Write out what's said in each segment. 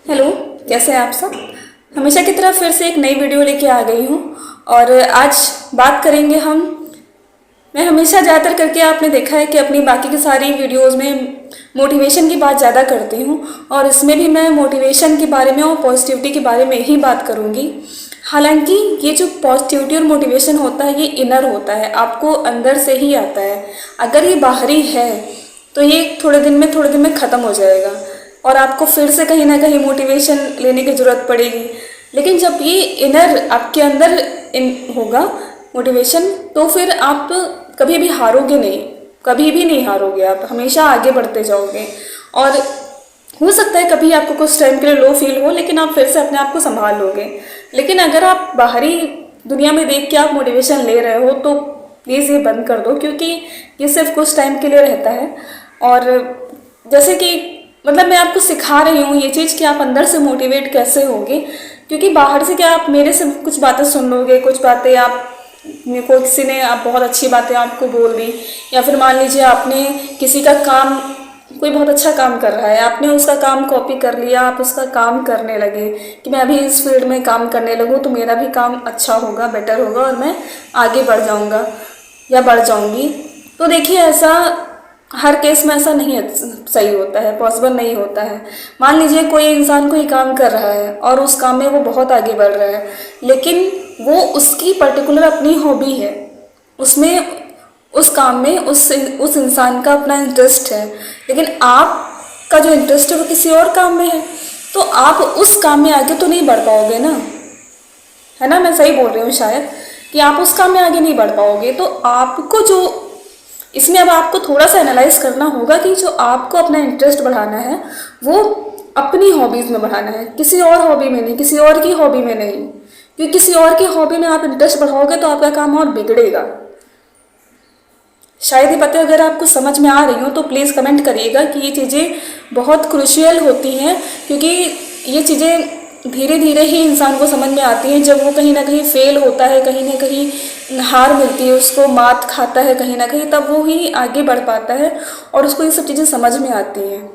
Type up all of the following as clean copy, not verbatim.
Hello, कैसे हैं आप सब। हमेशा की तरह फिर से एक नई वीडियो लेके आ गई हूँ और आज बात करेंगे हम। मैं हमेशा ज़्यादातर करके आपने देखा है कि अपनी बाकी की सारी वीडियोस में मोटिवेशन की बात ज़्यादा करती हूँ और इसमें भी मैं मोटिवेशन के बारे में और पॉजिटिविटी के बारे में ही बात करूँगी। हालांकि ये जो पॉजिटिविटी और मोटिवेशन होता है ये इनर होता है, आपको अंदर से ही आता है। अगर ये बाहरी है तो ये थोड़े दिन में ख़त्म हो जाएगा और आपको फिर से कहीं ना कहीं मोटिवेशन लेने की ज़रूरत पड़ेगी। लेकिन जब ये इनर आपके अंदर होगा मोटिवेशन, तो फिर आप कभी भी हारोगे नहीं, कभी भी नहीं हारोगे, आप हमेशा आगे बढ़ते जाओगे। और हो सकता है कभी आपको कुछ टाइम के लिए लो फील हो, लेकिन आप फिर से अपने आप को संभाल लोगे। लेकिन अगर आप बाहरी दुनिया में देख के आप मोटिवेशन ले रहे हो तो प्लीज़ ये बंद कर दो, क्योंकि ये सिर्फ कुछ टाइम के लिए रहता है। और जैसे कि मतलब मैं आपको सिखा रही हूँ ये चीज़ कि आप अंदर से मोटिवेट कैसे होगे, क्योंकि बाहर से क्या आप मेरे से कुछ बातें सुन लोगे, कुछ बातें आप मेरे को किसी ने आप बहुत अच्छी बातें आपको बोल दी, या फिर मान लीजिए आपने किसी का काम, कोई बहुत अच्छा काम कर रहा है, आपने उसका काम कॉपी कर लिया, आप उसका काम करने लगे कि मैं अभी इस फील्ड में काम करने लगूँ तो मेरा भी काम अच्छा होगा, बेटर होगा और मैं आगे बढ़ जाऊँगा या बढ़ जाऊँगी। तो देखिए ऐसा हर केस में ऐसा नहीं सही होता है, पॉसिबल नहीं होता है। मान लीजिए कोई इंसान कोई काम कर रहा है और उस काम में वो बहुत आगे बढ़ रहा है, लेकिन वो उसकी पर्टिकुलर अपनी हॉबी है, उसमें उस काम में उस इंसान का अपना इंटरेस्ट है, लेकिन आपका जो इंटरेस्ट है वो किसी और काम में है, तो आप उस काम में आगे तो नहीं बढ़ पाओगे ना, है ना। मैं सही बोल रही हूँ शायद कि आप उस काम में आगे नहीं बढ़ पाओगे। तो आपको जो इसमें अब आपको थोड़ा सा एनालाइज करना होगा कि जो आपको अपना इंटरेस्ट बढ़ाना है वो अपनी हॉबीज़ में बढ़ाना है, किसी और हॉबी में नहीं, किसी और की हॉबी में नहीं। क्योंकि किसी और की हॉबी में आप इंटरेस्ट बढ़ाओगे तो आपका काम और बिगड़ेगा। शायद ही पता है, अगर आपको समझ में आ रही हो तो प्लीज़ कमेंट करिएगा कि ये चीज़ें बहुत क्रूशियल होती हैं, क्योंकि ये चीज़ें धीरे धीरे ही इंसान को समझ में आती हैं। जब वो कहीं ना कहीं फेल होता है, कहीं ना कहीं हार मिलती है, उसको मात खाता है कहीं ना कहीं, तब वो ही आगे बढ़ पाता है और उसको ये सब चीज़ें समझ में आती हैं।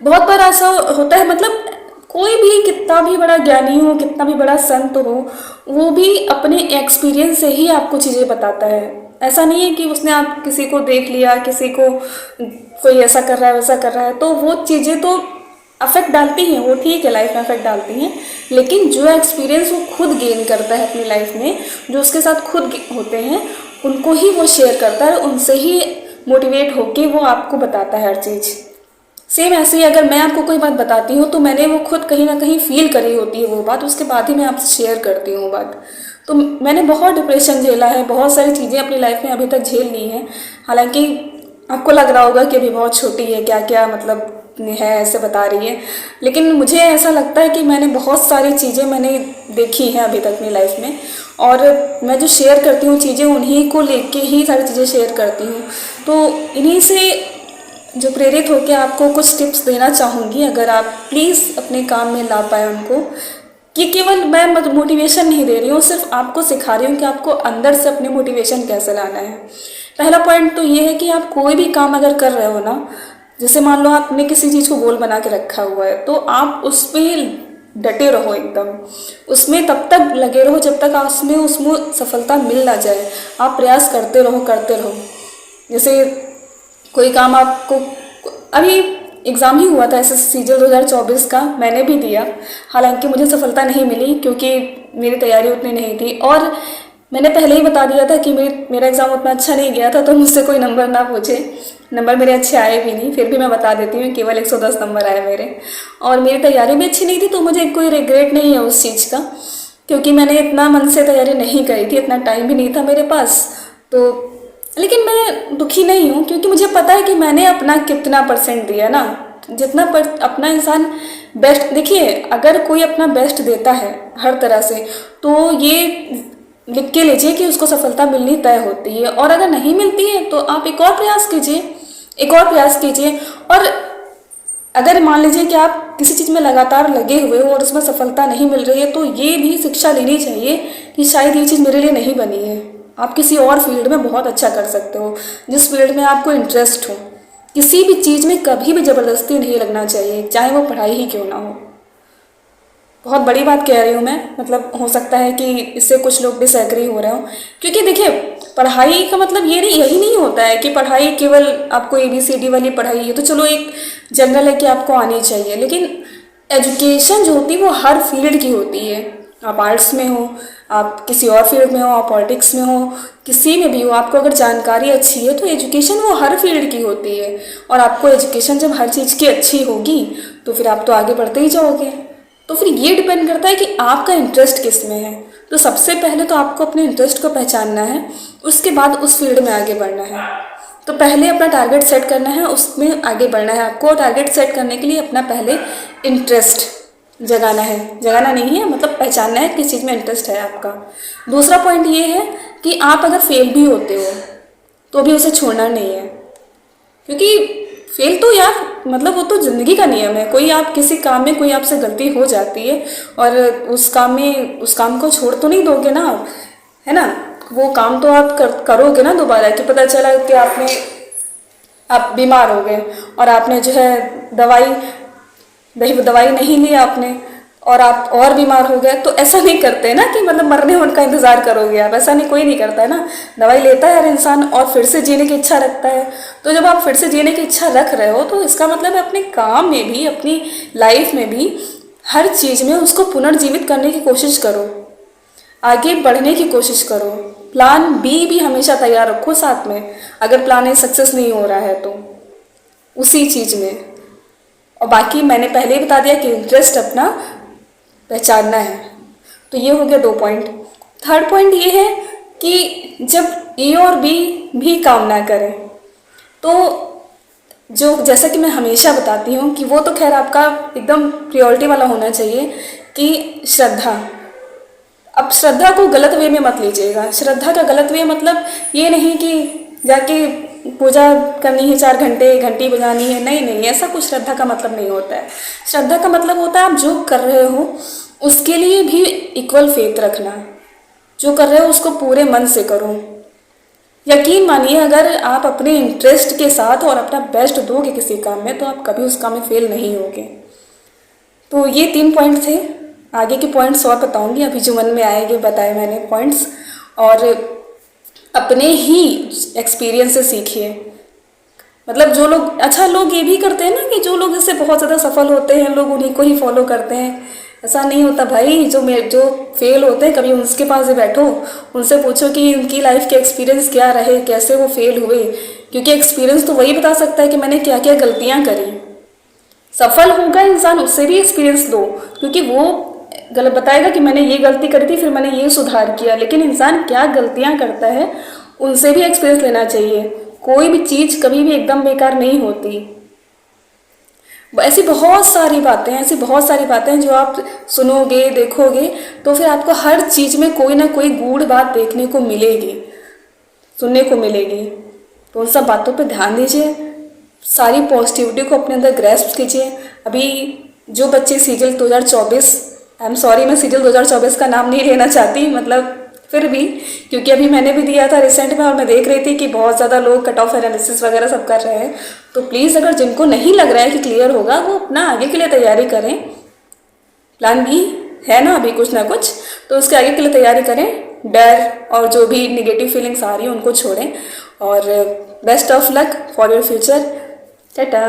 बहुत बार ऐसा होता है, मतलब कोई भी कितना भी बड़ा ज्ञानी हो, कितना भी बड़ा संत हो, वो भी अपने एक्सपीरियंस से ही आपको चीज़ें बताता है। ऐसा नहीं है कि उसने आप किसी को देख लिया, किसी को कोई ऐसा कर रहा है वैसा कर रहा है तो वो चीज़ें तो अफेक्ट डालती हैं, वो ठीक है लाइफ में अफेक्ट डालती हैं, लेकिन जो एक्सपीरियंस वो खुद गेन करता है अपनी लाइफ में, जो उसके साथ खुद होते हैं उनको ही वो शेयर करता है, उनसे ही मोटिवेट होके वो आपको बताता है हर चीज़। सेम ऐसे ही अगर मैं आपको कोई बात बताती हूँ तो मैंने वो खुद कहीं ना कहीं फील करी होती है वो बात, उसके बाद ही मैं आपसे शेयर करती हूँ वो बात। तो मैंने बहुत डिप्रेशन झेला है, बहुत सारी चीज़ें अपनी लाइफ में अभी तक झेल ली हैं। हालांकि आपको लग रहा होगा कि अभी बहुत छोटी है, क्या क्या मतलब है ऐसे बता रही है, लेकिन मुझे ऐसा लगता है कि मैंने बहुत सारी चीज़ें मैंने देखी हैं अभी तक अपनी लाइफ में, और मैं जो शेयर करती हूँ चीज़ें उन्हीं को लेके ही सारी चीज़ें शेयर करती हूँ। तो इन्हीं से जो प्रेरित होकर आपको कुछ टिप्स देना चाहूँगी, अगर आप प्लीज़ अपने काम में ला पाए उनको। कि केवल मैं मोटिवेशन नहीं दे रही हूँ, सिर्फ आपको सिखा रही हूँ कि आपको अंदर से अपने मोटिवेशन कैसे लाना है। पहला पॉइंट तो ये है कि आप कोई भी काम अगर कर रहे हो ना, जैसे मान लो आपने किसी चीज़ को गोल बना के रखा हुआ है, तो आप उस पर डटे रहो एकदम, उसमें तब तक लगे रहो जब तक उसमें सफलता मिल ना जाए। आप प्रयास करते रहो। जैसे कोई काम आपको, अभी एग्ज़ाम ही हुआ था एसएससी 2024 का, मैंने भी दिया, हालांकि मुझे सफलता नहीं मिली क्योंकि मेरी तैयारी उतनी नहीं थी, और मैंने पहले ही बता दिया था कि मेरा एग्ज़ाम उतना अच्छा नहीं गया था, तो मुझसे कोई नंबर ना पूछे। नंबर मेरे अच्छे आए भी नहीं, फिर भी मैं बता देती हूँ, केवल 110 नंबर आए मेरे, और मेरी तैयारी भी अच्छी नहीं थी, तो मुझे कोई रिग्रेट नहीं है उस चीज़ का, क्योंकि मैंने इतना मन से तैयारी नहीं करी थी, इतना टाइम भी नहीं था मेरे पास। तो लेकिन मैं दुखी नहीं हूँ, क्योंकि मुझे पता है कि मैंने अपना कितना परसेंट दिया ना, जितना अपना इंसान बेस्ट, देखिए अगर कोई अपना बेस्ट देता है हर तरह से, तो ये लिख के लीजिए कि उसको सफलता मिलनी तय होती है, और अगर नहीं मिलती है तो आप एक और प्रयास कीजिए। और अगर मान लीजिए कि आप किसी चीज़ में लगातार लगे हुए हो और उसमें सफलता नहीं मिल रही है, तो ये भी शिक्षा लेनी चाहिए कि शायद ये चीज़ मेरे लिए नहीं बनी है। आप किसी और फील्ड में बहुत अच्छा कर सकते हो, जिस फील्ड में आपको इंटरेस्ट हो। किसी भी चीज़ में कभी भी ज़बरदस्ती नहीं लगना चाहिए, चाहे वो पढ़ाई ही क्यों ना हो। बहुत बड़ी बात कह रही हूँ मैं, मतलब हो सकता है कि इससे कुछ लोग डिसएग्री हो रहे हो, क्योंकि देखिए पढ़ाई का मतलब ये नहीं, यही नहीं होता है कि पढ़ाई केवल आपको ABCD वाली पढ़ाई है तो चलो एक जनरल है कि आपको आनी चाहिए, लेकिन एजुकेशन जो होती है वो हर फील्ड की होती है। आप आर्ट्स में हो, आप किसी और फील्ड में हो, आप पॉलिटिक्स में हो, किसी में भी हो, आपको अगर जानकारी अच्छी है तो एजुकेशन वो हर फील्ड की होती है। और आपको एजुकेशन जब हर चीज़ की अच्छी होगी तो फिर आप तो आगे बढ़ते ही जाओगे। तो फिर ये डिपेंड करता है कि आपका इंटरेस्ट किस में है। तो सबसे पहले तो आपको अपने इंटरेस्ट को पहचानना है, उसके बाद उस फील्ड में आगे बढ़ना है। तो पहले अपना टारगेट सेट करना है, उसमें आगे बढ़ना है आपको। टारगेट सेट करने के लिए अपना पहले इंटरेस्ट जगाना है, जगाना नहीं है मतलब पहचानना है किस चीज़ में इंटरेस्ट है आपका। दूसरा पॉइंट ये है कि आप अगर फेल भी होते हो तो भी उसे छोड़ना नहीं है, क्योंकि फेल तो यार मतलब वो तो ज़िंदगी का नियम है। कोई आप किसी काम में कोई आपसे गलती हो जाती है और उस काम को छोड़ तो नहीं दोगे ना आप, है ना। वो काम तो आप करोगे ना दोबारा, कि पता चला कि आप बीमार हो गए और आपने जो है दवाई नहीं ली आपने और आप और बीमार हो गए, तो ऐसा नहीं करते ना कि मतलब मरने होने का इंतज़ार करोगे आप, ऐसा नहीं, कोई नहीं करता है ना। दवाई लेता है हर इंसान और फिर से जीने की इच्छा रखता है। तो जब आप फिर से जीने की इच्छा रख रहे हो तो इसका मतलब है अपने काम में भी, अपनी लाइफ में भी, हर चीज़ में उसको पुनर्जीवित करने की कोशिश करो, आगे बढ़ने की कोशिश करो। प्लान बी भी हमेशा तैयार रखो साथ में, अगर प्लान ए सक्सेस नहीं हो रहा है तो उसी चीज़ में। और बाकी मैंने पहले ही बता दिया कि इंटरेस्ट अपना पहचानना है। तो ये हो गया 2 पॉइंट। थर्ड पॉइंट ये है कि जब ए और बी भी काम ना करें तो जो, जैसा कि मैं हमेशा बताती हूँ कि वो तो खैर आपका एकदम प्रायोरिटी वाला होना चाहिए कि श्रद्धा। अब श्रद्धा को गलत वे में मत लीजिएगा। श्रद्धा का गलत वे मतलब ये नहीं कि जाके पूजा करनी है 4 घंटे, घंटी बजानी है, नहीं नहीं, ऐसा कुछ श्रद्धा का मतलब नहीं होता है। श्रद्धा का मतलब होता है आप जो कर रहे हो उसके लिए भी इक्वल फेथ रखना, जो कर रहे हो उसको पूरे मन से करो। यकीन मानिए अगर आप अपने इंटरेस्ट के साथ और अपना बेस्ट दोगे किसी काम में तो आप कभी उस काम में फेल नहीं होगे। तो ये 3 पॉइंट थे। आगे के पॉइंट्स और बताऊंगी, अभी जो मन में आएंगे बताए मैंने पॉइंट्स, और अपने ही एक्सपीरियंस से सीखिए। मतलब जो लोग, अच्छा लोग ये भी करते हैं ना कि जो लोग इससे बहुत ज़्यादा सफल होते हैं लोग उन्हीं को ही फॉलो करते हैं। ऐसा नहीं होता भाई। जो फेल होते हैं कभी उसके पास ही बैठो, उनसे पूछो कि उनकी लाइफ के एक्सपीरियंस क्या रहे, कैसे वो फेल हुए, क्योंकि एक्सपीरियंस तो वही बता सकता है कि मैंने क्या क्या गलतियाँ करी। सफल होगा इंसान उससे भी एक्सपीरियंस दो, क्योंकि वो गलत बताएगा कि मैंने ये गलती करी थी फिर मैंने ये सुधार किया, लेकिन इंसान क्या गलतियां करता है उनसे भी एक्सपीरियंस लेना चाहिए। कोई भी चीज़ कभी भी एकदम बेकार नहीं होती। ऐसी बहुत सारी बातें जो आप सुनोगे देखोगे तो फिर आपको हर चीज़ में कोई ना कोई गूढ़ बात देखने को मिलेगी, सुनने को मिलेगी। तो उन सब बातों पे ध्यान दीजिए, सारी पॉजिटिविटी को अपने अंदर ग्रैस्प कीजिए। अभी जो बच्चे सीजल 2024, आई एम सॉरी मैं सीजल 2024 का नाम नहीं लेना चाहती, मतलब फिर भी, क्योंकि अभी मैंने भी दिया था रिसेंट में और मैं देख रही थी कि बहुत ज़्यादा लोग कट ऑफ एनालिसिस वगैरह सब कर रहे हैं। तो प्लीज़ अगर जिनको नहीं लग रहा है कि क्लियर होगा वो अपना आगे के लिए तैयारी करें। प्लान भी है ना अभी कुछ ना कुछ, तो उसके आगे के लिए तैयारी करें। डर और जो भी निगेटिव फीलिंग्स आ रही हैं उनको छोड़ें और best of luck for your future. Tata.